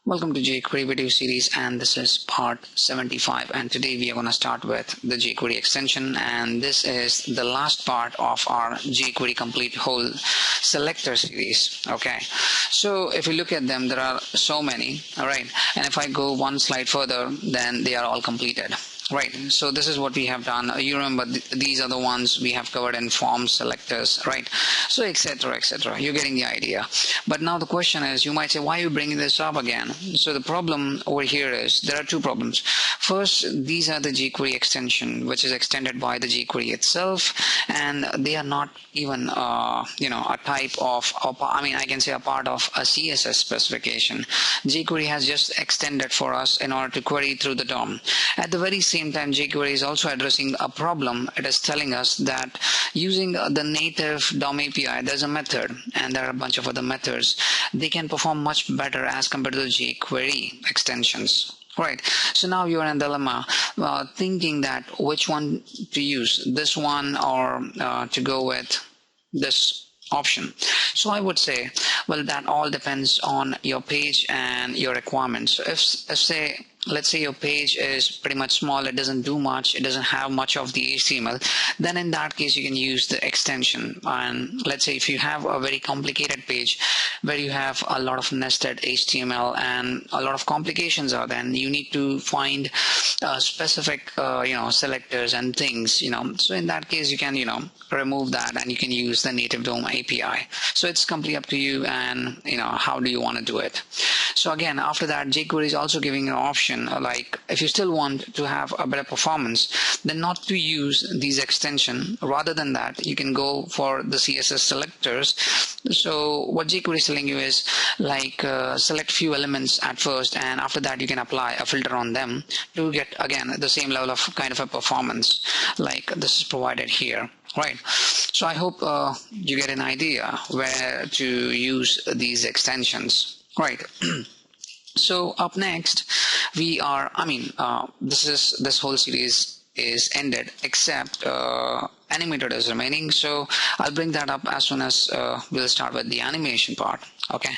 Welcome to jQuery video series, and this is part 75, and today we are going to start with the jQuery extension, and this is the last part of our jQuery complete whole selector series. Okay, so if you look at them, there are so many. All right, and if I go one slide further, then they are all completed. Right, so this is what we have done. You remember these are the ones we have covered in forms, selectors, right? So etc, etc. You're getting the idea. But now the question is, you might say, why are you bringing this up again? So the problem over here is, there are two problems. First, these are the jQuery extension, which is extended by the jQuery itself, and they are not even a type of, I can say a part of a CSS specification. jQuery has just extended for us in order to query through the DOM. At the very same time, jQuery is also addressing a problem. It is telling us that using the native DOM API, there's a method, and there are a bunch of other methods. They can perform much better as compared to the jQuery extensions. Right, so now you're in a dilemma, thinking that which one to use, this one or to go with this option. So I would say, well, that all depends on your page and your requirements. So if let's say your page is pretty much small, it doesn't do much, it doesn't have much of the HTML, then in that case you can use the extension. And let's say if you have a very complicated page where you have a lot of nested HTML and a lot of complications are, then you need to find specific selectors and things, so in that case you can remove that and you can use the native DOM API. So it's completely up to you, and how do you want to do it. So again, after that, jQuery is also giving an option, like if you still want to have a better performance, then not to use these extensions. Rather than that, you can go for the CSS selectors. So what jQuery is telling you is, like, select few elements at first, and after that you can apply a filter on them to get again the same level of kind of a performance like this is provided here. Right, so I hope you get an idea where to use these extensions. Right. So up next, we are, this whole series is ended, except animator is remaining. So I'll bring that up as soon as we'll start with the animation part. Okay,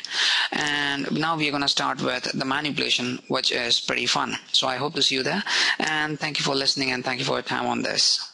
and now we're going to start with the manipulation, which is pretty fun. So I hope to see you there, and thank you for listening, and thank you for your time on this.